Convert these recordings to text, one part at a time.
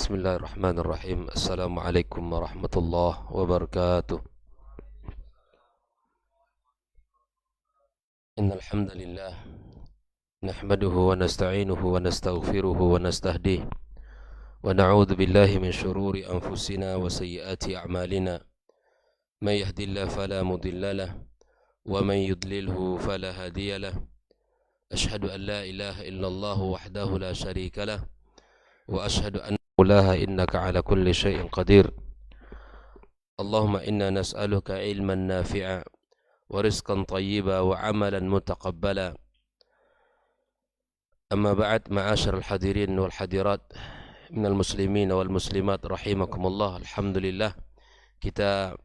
Bismillahirrahmanirrahim. Assalamualaikum warahmatullahi wabarakatuh. Innal hamdalillah nahmaduhu wa nasta'inuhu wa nastaghfiruhu wa nastahdihi wa na'udzu billahi min shururi anfusina wa sayyiati a'malina. May yahdihillahu fala mudilla lahu wa man yudlilhu fala hadiya lahu. Ashhadu an la ilaha illallah wahdahu la syarika lahu wa ashhadu anna la innaka ala kulli syai'in qadir. Allahumma inna nas'aluka ilman nafi'a wa rizqan tayyiba wa amalan mutaqabbala. Amma ba'd, ma'asyiral hadirin wal hadirat minal muslimin wal muslimat rahimakumullah. Alhamdulillah, kita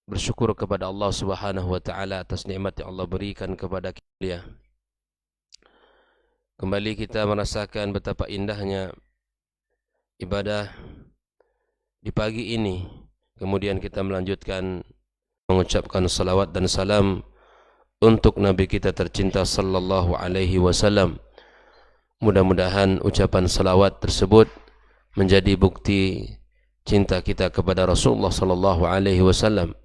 bersyukur kepada Allah Subhanahu wa taala atas nikmat yang Allah berikan kepada kita. Kembali kita merasakan betapa indahnya ibadah di pagi ini. Kemudian kita melanjutkan mengucapkan salawat dan salam untuk Nabi kita tercinta sallallahu alaihi wasallam. Mudah-mudahan ucapan salawat tersebut menjadi bukti cinta kita kepada Rasulullah sallallahu alaihi wasallam,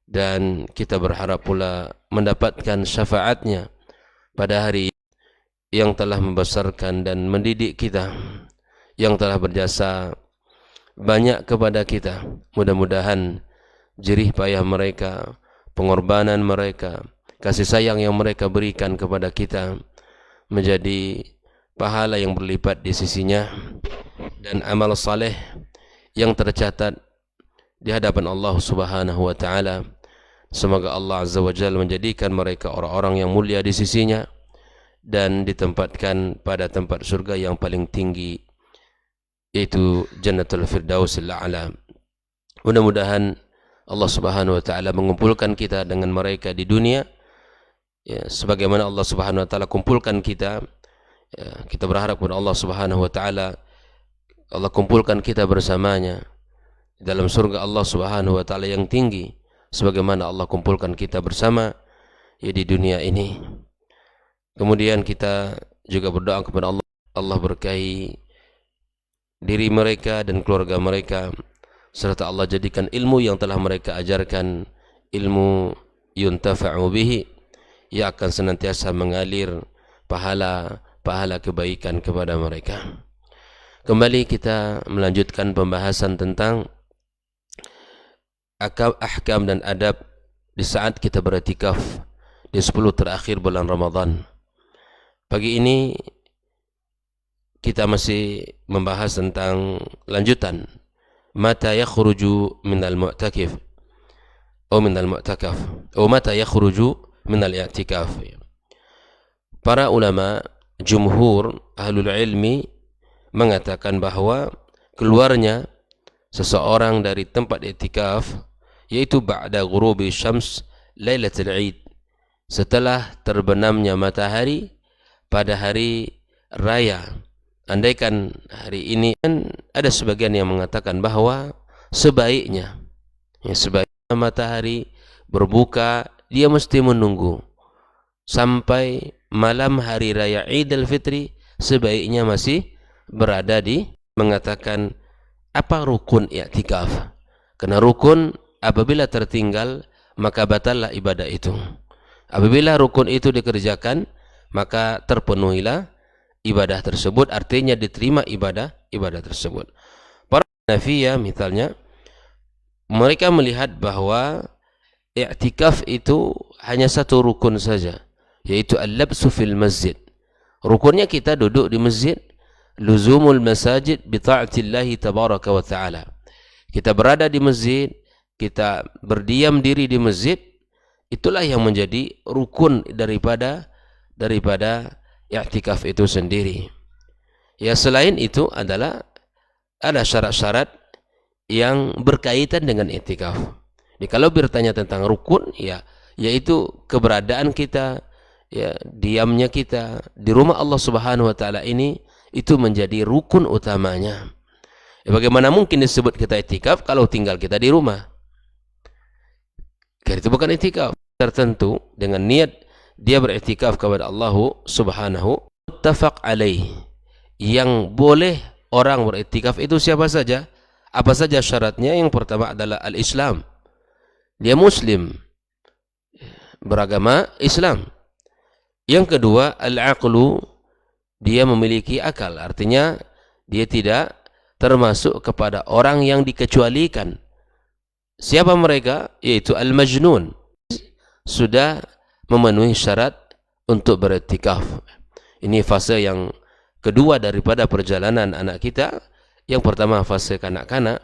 dan kita berharap pula mendapatkan syafaatnya pada hari yang telah membesarkan dan mendidik kita, yang telah berjasa banyak kepada kita. Mudah-mudahan jerih payah mereka, pengorbanan mereka, kasih sayang yang mereka berikan kepada kita menjadi pahala yang berlipat di sisinya dan amal saleh yang tercatat di hadapan Allah Subhanahu wa taala. Semoga Allah Azza wa Jalla menjadikan mereka orang-orang yang mulia di sisinya dan ditempatkan pada tempat surga yang paling tinggi, yaitu Jannatul Firdausil A'la. Mudah-mudahan Allah Subhanahu wa taala mengumpulkan kita dengan mereka di dunia, ya, sebagaimana Allah Subhanahu wa taala kumpulkan kita. Ya, kita berharap kepada Allah Subhanahu wa taala, Allah kumpulkan kita bersamanya dalam surga Allah Subhanahu wa taala yang tinggi, sebagaimana Allah kumpulkan kita bersama, ya, di dunia ini. Kemudian kita juga berdoa kepada Allah, Allah berkahi diri mereka dan keluarga mereka, serta Allah jadikan ilmu yang telah mereka ajarkan ilmu yuntafa'u bihi, yang akan senantiasa mengalir pahala kebaikan kepada mereka. Kembali kita melanjutkan pembahasan tentang ahkam dan adab di saat kita beriktikaf di 10 terakhir bulan Ramadan. Pagi ini kita masih membahas tentang lanjutan mata yakhruju minal mu'takif atau minal mu'takaf atau mata yakhruju minal i'tikaf. Para ulama jumhur ahlul ilmi mengatakan bahwa keluarnya seseorang dari tempat i'tikaf yaitu ba'da ghurubi syams lailatul Id, setelah terbenamnya matahari pada hari raya. Andaikan hari ini, ada sebagian yang mengatakan bahwa sebaiknya matahari berbuka, dia mesti menunggu sampai malam hari raya Idul Fitri, sebaiknya masih berada di, mengatakan apa rukun i'tikaf. Karena rukun apabila tertinggal maka batallah ibadah itu. Apabila rukun itu dikerjakan maka terpenuhilah ibadah tersebut, artinya diterima ibadah tersebut. Para Hanafiyah misalnya, mereka melihat bahwa i'tikaf itu hanya satu rukun saja, yaitu al-labsu fil masjid. Rukunnya kita duduk di masjid, luzumul masajid bi ta'atillahi tabaraka wa ta'ala. Kita berada di masjid, kita berdiam diri di masjid, itulah yang menjadi rukun daripada i'tikaf itu sendiri. Ya, selain itu adalah ada syarat-syarat yang berkaitan dengan i'tikaf. Jadi kalau bertanya tentang rukun, ya, yaitu keberadaan kita, ya, diamnya kita di rumah Allah Subhanahu wa taala ini, itu menjadi rukun utamanya. Ya, bagaimana mungkin disebut kita i'tikaf kalau tinggal kita di rumah? Karena itu bukan i'tikaf tertentu dengan niat dia beriktikaf kepada Allah Subhanahu muttafaq alaih, yang boleh orang beriktikaf itu siapa saja? Apa saja syaratnya? Yang pertama adalah al-Islam. Dia muslim, beragama Islam. Yang kedua, al-aqlu, dia memiliki akal. Artinya dia tidak termasuk kepada orang yang dikecualikan. Siapa mereka? Yaitu al-majnun. Sudah memenuhi syarat untuk beriktikaf. Ini fase yang kedua daripada perjalanan anak kita. Yang pertama fase kanak-kanak,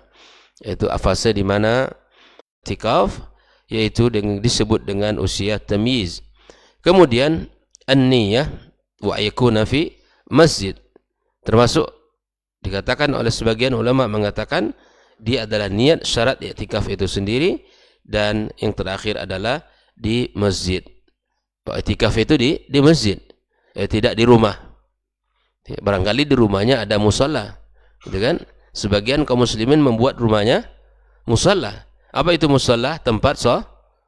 yaitu fase di mana iktikaf, yaitu disebut dengan usia tamyiz. Kemudian an-niyah wa yakuna fi masjid. Termasuk dikatakan oleh sebagian ulama mengatakan dia adalah niat syarat iktikaf itu sendiri, dan yang terakhir adalah di masjid. Iktikaf itu di masjid, tidak di rumah. Barangkali di rumahnya ada musalla, gitu kan? Sebagian kaum muslimin membuat rumahnya musalla. Apa itu musalla? Tempat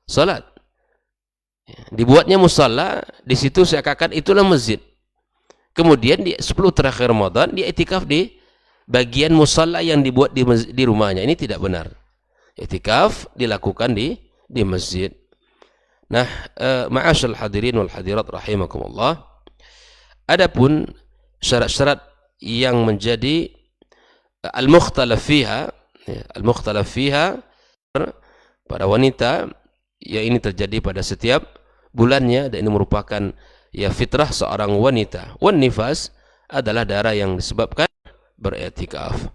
salat. Dibuatnya musalla, di situ seakan-akan itulah masjid. Kemudian di 10 terakhir Ramadan dia iktikaf di bagian musalla yang dibuat di rumahnya. Ini tidak benar. Iktikaf dilakukan di masjid. Nah, ma'asyal hadirin wal hadirat rahimakumullah. Adapun syarat-syarat yang menjadi al-mukhtalaf fiha, pada wanita, ya ini terjadi pada setiap bulannya, dan ini merupakan ya fitrah seorang wanita. Wan nifas adalah darah yang disebabkan beriktikaf.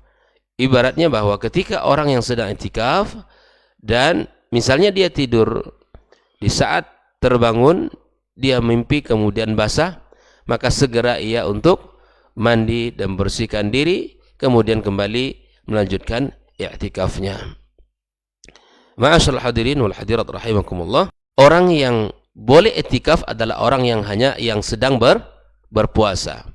Ibaratnya bahwa ketika orang yang sedang iktikaf dan misalnya dia tidur, di saat terbangun dia mimpi kemudian basah, maka segera ia untuk mandi dan bersihkan diri, kemudian kembali melanjutkan i'tikafnya. Ma'asyarul hadirin wal hadirat rahimakumullah. Orang yang boleh i'tikaf adalah orang yang sedang berpuasa.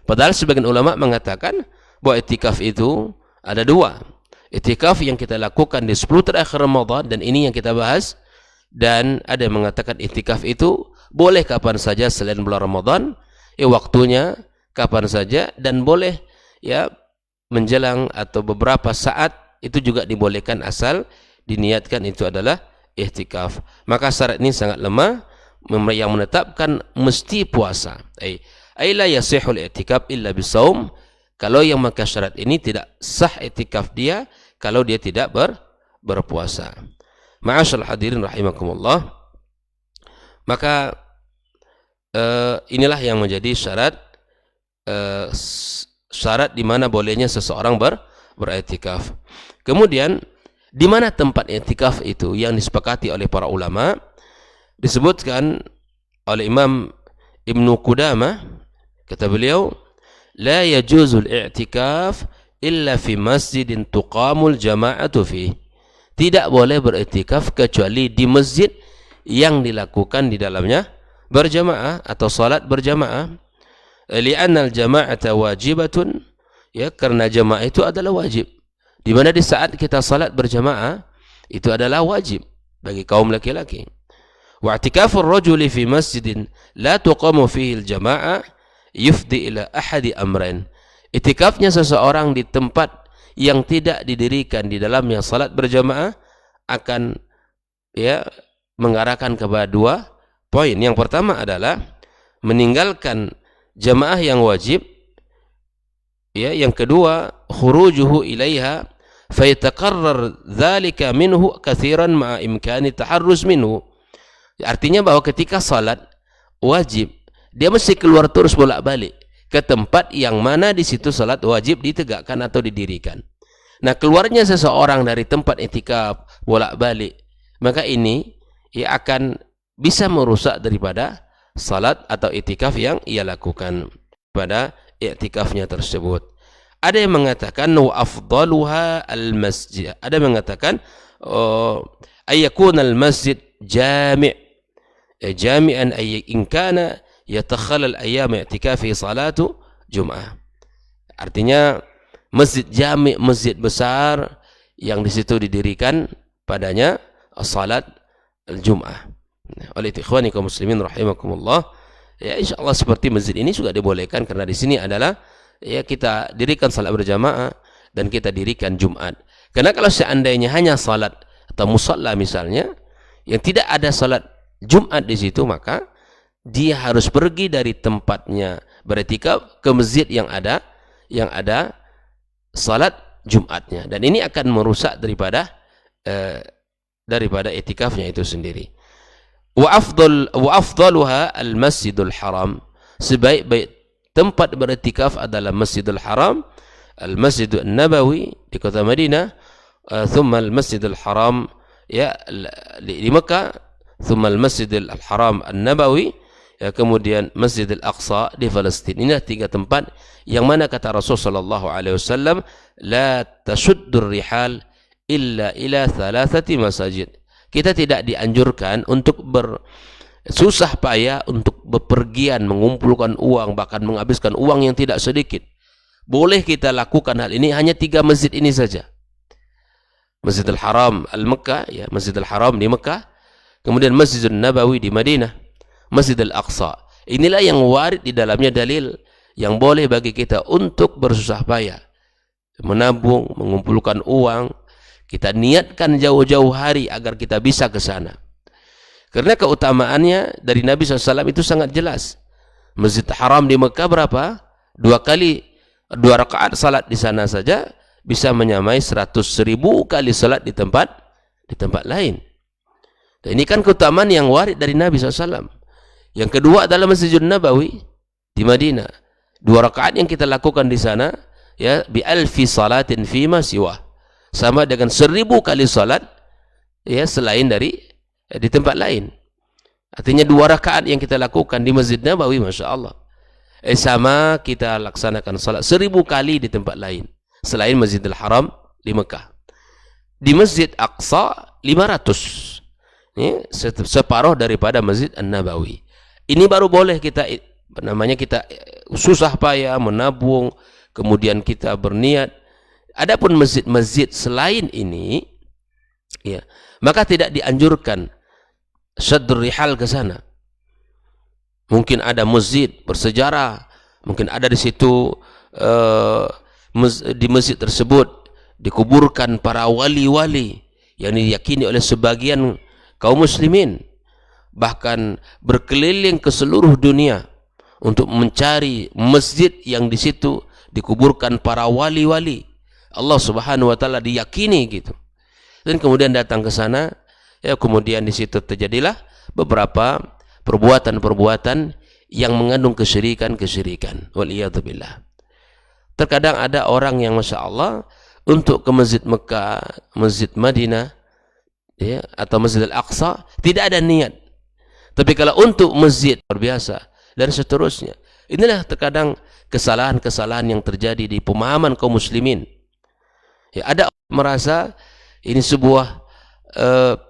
Padahal sebagian ulama mengatakan bahwa i'tikaf itu ada dua. I'tikaf yang kita lakukan di 10 terakhir Ramadan, dan ini yang kita bahas. Dan ada yang mengatakan i'tikaf itu boleh kapan saja selain bulan Ramadan, waktunya kapan saja, dan boleh ya menjelang atau beberapa saat itu juga dibolehkan asal diniatkan itu adalah i'tikaf. Maka syarat ini sangat lemah, yang menetapkan mesti puasa. Ai la yasihul i'tikaf illa bisaum. Kalau yang maka syarat ini tidak sah i'tikaf dia kalau dia tidak berpuasa. Ma'asyal hadirin rahimakumullah. Maka inilah yang menjadi syarat di mana bolehnya seseorang beriktikaf. Kemudian di mana tempat iktikaf itu yang disepakati oleh para ulama? Disebutkan oleh Imam Ibnu Qudamah, kata beliau, la yajuzul i'tikaf illa fi masjidin tuqamul jama'atu fihi. Tidak boleh beriktikaf kecuali di masjid yang dilakukan di dalamnya berjamaah atau salat berjamaah. Li'anna al-jama'ata wajibatun, ya, karena jamaah itu adalah wajib. Di mana di saat kita salat berjamaah itu adalah wajib bagi kaum laki-laki. Wa i'tikafur rajuli fi masjidin la tuqamu fihi al-jama'ah yufdi ila ahadi amrain. Iktikafnya seseorang di tempat yang tidak didirikan di dalamnya salat berjamaah akan ya mengarahkan kepada dua poin. Yang pertama adalah meninggalkan jamaah yang wajib, ya. Yang kedua, khurujuhu ilaiha fayataqarrar dzalika minhu katsiran ma'a imkani taharruz minhu. Artinya bahwa ketika salat wajib dia mesti keluar terus bolak-balik ke tempat yang mana di situ salat wajib ditegakkan atau didirikan. Nah, keluarnya seseorang dari tempat iktikaf bolak-balik, maka ini ia akan bisa merusak daripada salat atau iktikaf yang ia lakukan pada iktikafnya tersebut. Ada yang mengatakan wa afdaluha al-masjid. Ada yang mengatakan ayyakun al-masjid jami', jami'an ay in kana yatakhalal ayyam i'tikafi salatu Jum'ah. Artinya masjid jami', masjid besar yang di situ didirikan padanya salat al-Jum'ah. Oleh ikhwani kaum muslimin rahimakumullah, ya insyaallah seperti masjid ini juga dibolehkan karena di sini adalah ya kita dirikan salat berjamaah dan kita dirikan Jumat. Karena kalau seandainya hanya salat atau musalla misalnya yang tidak ada salat Jumat di situ, maka dia harus pergi dari tempatnya beriktikaf ke masjid yang ada salat Jumatnya, dan ini akan merusak daripada iktikafnya itu sendiri. Wa afdaluha al-Masjidul Haram, sebaik-baik tempat beriktikaf adalah Masjidul Haram, Al-Masjidul Nabawi di kota Madinah, thumma al-Masjidul Haram ya di Mekah, thumma al-Masjidul Haram An-Nabawi, ya, kemudian Masjidil Aqsa di Palestina. Inilah tiga tempat yang mana kata Rasul sallallahu alaihi wasallam, la tashuddur rihal illa ila thalathati masajid. Kita tidak dianjurkan untuk bersusah payah untuk bepergian mengumpulkan uang, bahkan menghabiskan uang yang tidak sedikit. Boleh kita lakukan hal ini hanya tiga masjid ini saja. Masjidil Haram Al-Mekkah, ya, Masjidil Haram di Mekah, kemudian Masjidul Nabawi di Madinah, Masjidil Aqsa. Inilah yang warid di dalamnya dalil yang boleh bagi kita untuk bersusah payah, menabung, mengumpulkan uang, kita niatkan jauh-jauh hari agar kita bisa ke sana. Karena keutamaannya dari Nabi SAW itu sangat jelas. Masjid Haram di Mekah berapa? 2 rakaat salat di sana saja bisa menyamai 100.000 kali salat di tempat lain. Dan ini kan keutamaan yang warid dari Nabi SAW. Yang kedua adalah Masjidun Nabawi di Madinah. 2 rakaat yang kita lakukan di sana, ya, bi alfi salatin fima siwa, sama dengan 1000 kali salat, ya, selain dari di tempat lain. Artinya 2 rakaat yang kita lakukan di Masjid Nabawi, Masya Allah, sama kita laksanakan salat 1000 kali di tempat lain selain Masjidil Haram di Mekah. Di Masjid Aqsa 500, ini separuh daripada Masjid An-Nabawi. Ini baru boleh kita kita susah payah menabung, kemudian kita berniat. Adapun masjid-masjid selain ini, ya, maka tidak dianjurkan syaddur rihal ke sana. Mungkin ada masjid bersejarah, mungkin ada di situ di masjid tersebut dikuburkan para wali-wali yang diyakini oleh sebagian kaum muslimin, bahkan berkeliling ke seluruh dunia untuk mencari masjid yang di situ dikuburkan para wali-wali Allah Subhanahu wa taala, diyakini gitu. Dan kemudian datang ke sana, ya, kemudian di situ terjadilah beberapa perbuatan-perbuatan yang mengandung kesyirikan. Waliyadzubillah. Terkadang ada orang yang Masya Allah untuk ke Masjid Mekah, Masjid Madinah, ya, atau Masjid Al-Aqsa tidak ada niat. Tapi kalau untuk masjid luar biasa dan seterusnya. Inilah terkadang kesalahan-kesalahan yang terjadi di pemahaman kaum muslimin. Ya, ada orang merasa ini sebuah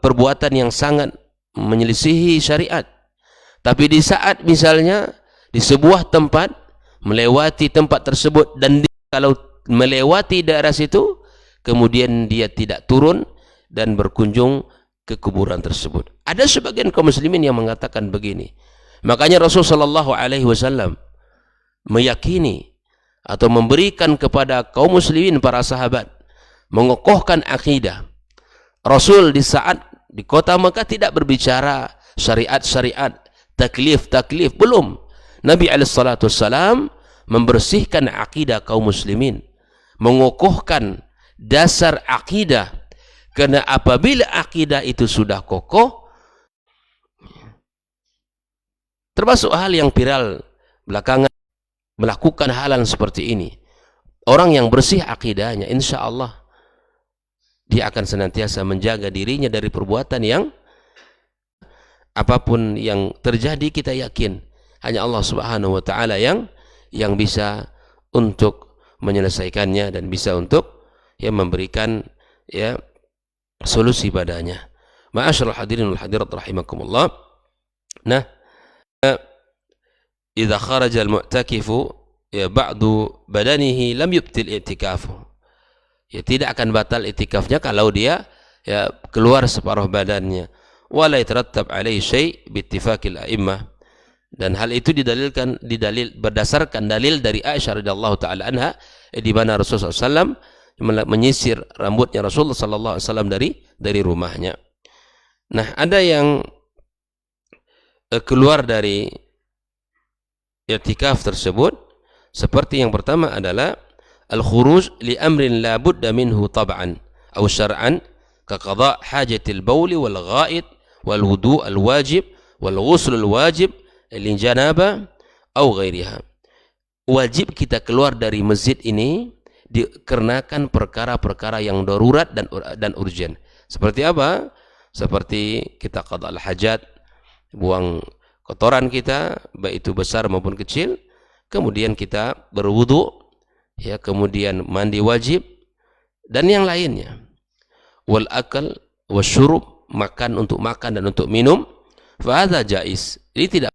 perbuatan yang sangat menyelisihi syariat. Tapi di saat misalnya di sebuah tempat, melewati tempat tersebut, dan kalau melewati daerah situ, kemudian dia tidak turun dan berkunjung ke kuburan tersebut. Ada sebagian kaum muslimin yang mengatakan begini. Makanya Rasulullah SAW meyakini atau memberikan kepada kaum muslimin, para sahabat, mengokohkan akidah. Rasul di saat di kota Mekah tidak berbicara syariat-syariat, taklif, belum. Nabi SAW membersihkan akidah kaum muslimin, mengokohkan dasar akidah. Karena apabila akidah itu sudah kokoh, termasuk hal yang viral belakangan, melakukan hal seperti ini. Orang yang bersih akidahnya, insya Allah dia akan senantiasa menjaga dirinya dari perbuatan yang apapun yang terjadi. Kita yakin hanya Allah Subhanahu wa taala yang bisa untuk menyelesaikannya dan bisa untuk memberikan solusi padanya. Ma'asyiral hadirin wal hadirat rahimakumullah. Nah, idza kharaja al-mu'takifu ba'du badanihi lam yubtil i'tikafu. Tidak akan batal i'tikafnya kalau dia keluar separuh badannya. Wala yatarattab alaihi syai' bi ittifaqil a'immah. Dan hal itu berdasarkan dalil dari Aisyah radhiyallahu taala anha, di mana Rasulullah SAW menyisir rambutnya Rasulullah sallallahu alaihi wasallam dari rumahnya. Nah, ada yang keluar dari i'tikaf tersebut, seperti yang pertama adalah al-khuruj li amrin la budda minhu tab'an aw syar'an ka qada' hajatil bauli wal ghaid wal wudu' al wajib wal ghusl al wajib lin janaba aw ghairiha. Wajib kita keluar dari masjid ini dikarenakan perkara-perkara yang darurat dan urgen. Seperti apa? Seperti kita qada al hajat, buang kotoran kita baik itu besar maupun kecil, kemudian kita berwudu, ya, kemudian mandi wajib dan yang lainnya. Wal akal wasyurub, makan untuk makan dan untuk minum, fa hadza jaiz. Ini tidak,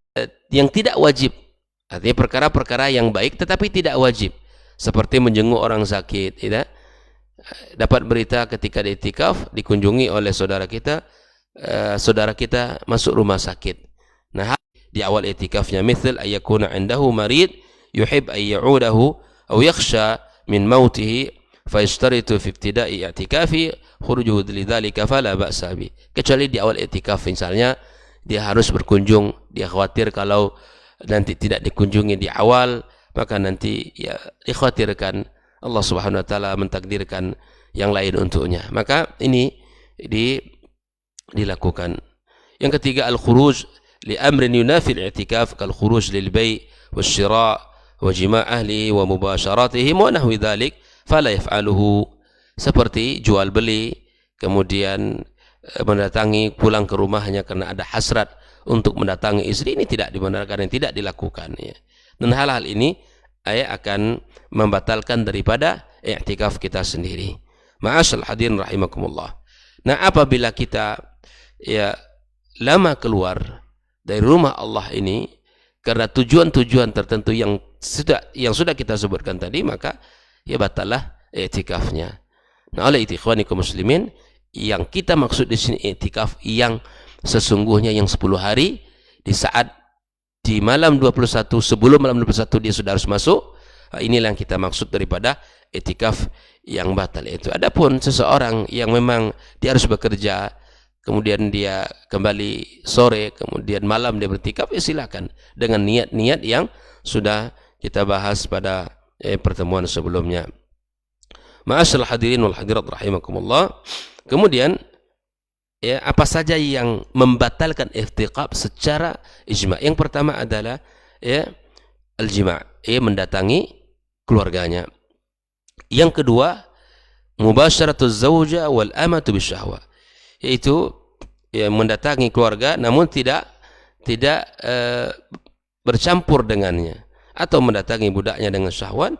yang tidak wajib, artinya perkara-perkara yang baik tetapi tidak wajib, seperti menjenguk orang sakit, tidak. Dapat berita ketika di i'tikaf dikunjungi oleh saudara kita masuk rumah sakit. Nah, di awal i'tikafnya mithl ayyakuna indahu marid yuhib an ya'udahu aw yakhsha min mautihi fa yashtaritu fi ibtida'i i'tikafi khurujuhu lidzalika fala ba'sa bi. Kecuali di awal i'tikaf misalnya dia harus berkunjung, dia khawatir kalau nanti tidak dikunjungi di awal, maka nanti ya dikhawatirkan Allah Subhanahu wa taala mentakdirkan yang lain untuknya. Maka ini dilakukan. Yang ketiga, al-khuruj li amrin yunafi al-i'tikaf kal khuruj lil bay' wasyira' wa jima' ahli wa mubasyaratihim wa nahwi dzalik fala yaf'aluhu. Seperti jual beli, kemudian mendatangi, pulang ke rumahnya karena ada hasrat untuk mendatangi istri, ini tidak dibenarkan dan tidak dilakukan, ya. Dan hal-hal ini akan membatalkan daripada i'tikaf kita sendiri. Ma'asyal hadirin rahimakumullah. Nah, apabila kita ya lama keluar dari rumah Allah ini karena tujuan-tujuan tertentu yang sudah kita sebutkan tadi, maka ya batallah i'tikafnya. Nah, oleh itu ikhwanikum muslimin, yang kita maksud di sini i'tikaf yang sesungguhnya yang 10 hari, di saat di malam 21, sebelum malam 21 dia sudah harus masuk. Inilah yang kita maksud daripada i'tikaf yang batal itu. Adapun seseorang yang memang dia harus bekerja, kemudian dia kembali sore, kemudian malam dia beriktikaf, ya silakan dengan niat-niat yang sudah kita bahas pada pertemuan sebelumnya. Ma'asyarul hadirin wal hadirat rahimakumullah. Kemudian ya, apa saja yang membatalkan i'tikaf secara ijma'? Yang pertama adalah ya al-jima', mendatangi keluarganya. Yang kedua, mubasyaratuz zauja wal amatu bisyahwa, yaitu ya, mendatangi keluarga namun tidak bercampur dengannya, atau mendatangi budaknya dengan syahwat,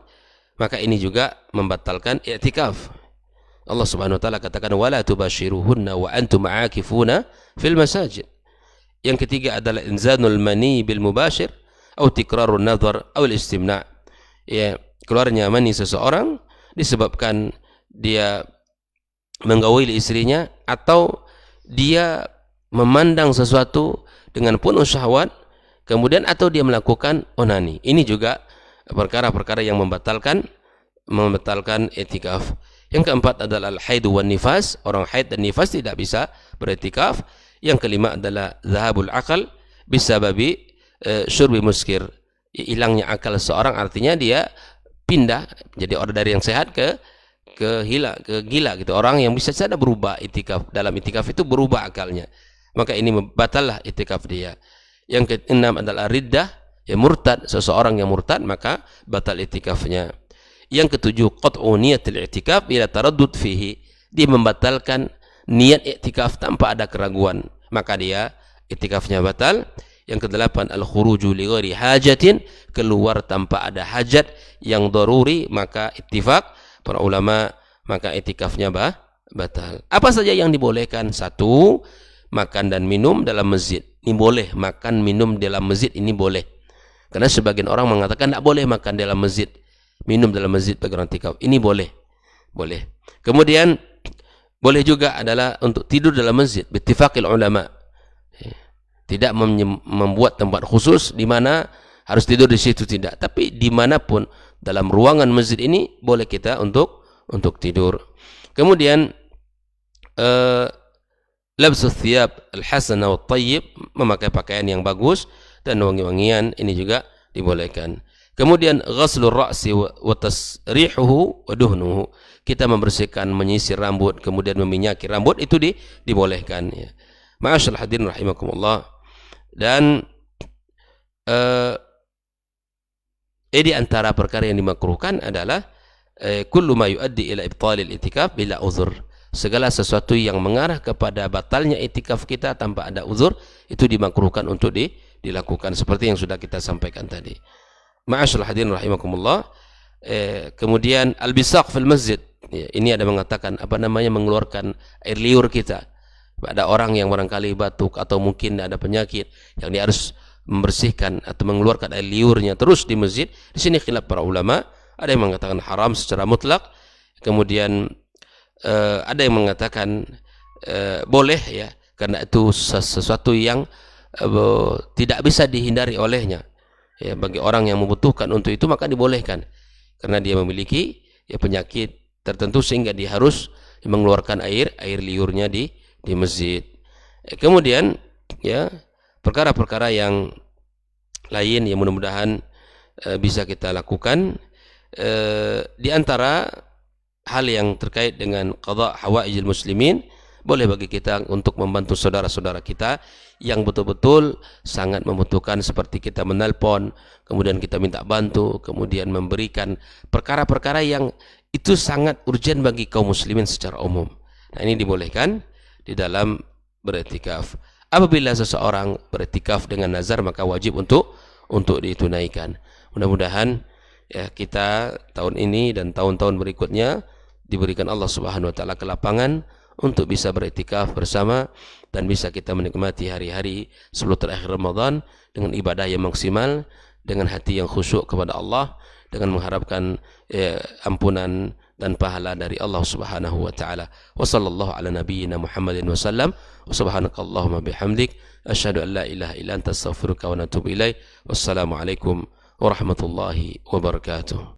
maka ini juga membatalkan i'tikaf. Allah Subhanahu wa taala katakan wala tubashiruhunna wa antum aakifuna fil masajid. Yang ketiga adalah inzanul mani bil mubashir atau tikrarun nazar atau istimna'. Ya, keluarnya mani seseorang disebabkan dia menggauli istrinya atau dia memandang sesuatu dengan penuh syahwat, kemudian atau dia melakukan onani. Ini juga perkara-perkara yang membatalkan i'tikaf. Yang keempat adalah al-haid wan nifas. Orang haid dan nifas tidak bisa beriktikaf. Yang kelima adalah zahabul akal bisababi syurbi muskir. Hilangnya akal seorang, artinya dia pindah jadi orang dari yang sehat ke gila gitu. Orang yang bisa saja berubah i'tikaf. Dalam i'tikaf itu berubah akalnya. Maka ini batallah i'tikaf dia. Yang keenam adalah riddah, ya murtad, seseorang yang murtad maka batal i'tikafnya. Yang ketujuh, qat'u niyatil i'tikaf bila taraddud fihi. Dia membatalkan niat i'tikaf tanpa ada keraguan, maka dia i'tikafnya batal. Yang kedelapan, al-khuruju li ghairi hajatin, keluar tanpa ada hajat yang daruri, maka ittifaq para ulama, maka i'tikafnya batal. Apa saja yang dibolehkan? Satu, makan dan minum dalam masjid. Ini boleh, makan minum dalam masjid ini boleh. Karena sebagian orang mengatakan tidak boleh makan dalam masjid, minum dalam masjid bagi orang i'tikaf. Ini boleh. Kemudian boleh juga adalah untuk tidur dalam masjid, bittifaqil ulama. Tidak membuat tempat khusus di mana harus tidur di situ, tidak. Tapi dimanapun dalam ruangan masjid ini boleh kita untuk tidur. Kemudian labsus thiyab al-hasanah wa tayyib, memakai pakaian yang bagus dan wangi-wangian, ini juga dibolehkan. Kemudian ghaslur ra'si wa tasrihuhu wa duhnuhu, kita membersihkan, menyisir rambut, kemudian meminyaki rambut, itu dibolehkan ya. Ma'asyiral hadirin rahimakumullah. Dan di antara perkara yang dimakruhkan adalah kullu ma yuaddi ila ibtalil itikaf bila uzur, segala sesuatu yang mengarah kepada batalnya itikaf kita tanpa ada uzur, itu dimakruhkan untuk dilakukan seperti yang sudah kita sampaikan tadi. Ma'asyiral hadirin rahimakumullah. Kemudian al-bisaq fil masjid, ya, ini ada mengatakan mengeluarkan air liur kita. Ada orang yang barangkali batuk atau mungkin ada penyakit yang dia harus membersihkan atau mengeluarkan air liurnya terus di masjid. Di sini khilaf para ulama, ada yang mengatakan haram secara mutlak, kemudian ada yang mengatakan boleh ya, karena itu sesuatu yang tidak bisa dihindari olehnya ya, bagi orang yang membutuhkan untuk itu maka dibolehkan, karena dia memiliki ya penyakit tertentu sehingga dia harus mengeluarkan air liurnya di masjid. Kemudian ya, perkara-perkara yang lain yang mudah-mudahan bisa kita lakukan, di antara hal yang terkait dengan qada hawaijil muslimin, boleh bagi kita untuk membantu saudara-saudara kita yang betul-betul sangat membutuhkan, seperti kita menelpon, kemudian kita minta bantu, kemudian memberikan perkara-perkara yang itu sangat urgent bagi kaum muslimin secara umum. Nah, ini dibolehkan di dalam beriktikaf. Apabila seseorang beriktikaf dengan nazar, maka wajib untuk ditunaikan. Mudah-mudahan ya, kita tahun ini dan tahun-tahun berikutnya diberikan Allah Subhanahu wa taala kelapangan untuk bisa beriktikaf bersama dan bisa kita menikmati hari-hari sebelum terakhir Ramadan dengan ibadah yang maksimal, dengan hati yang khusyuk kepada Allah, dengan mengharapkan ampunan dan pahala dari Allah Subhanahu wa taala. Wa sallallahu ala nabiyyina Muhammadin wa sallam. Wa subhanakallahumma bihamdik asyhadu an la ilaha illa anta astaghfiruka wa atubu ilaik. Wassalamu alaikum warahmatullahi wabarakatuh.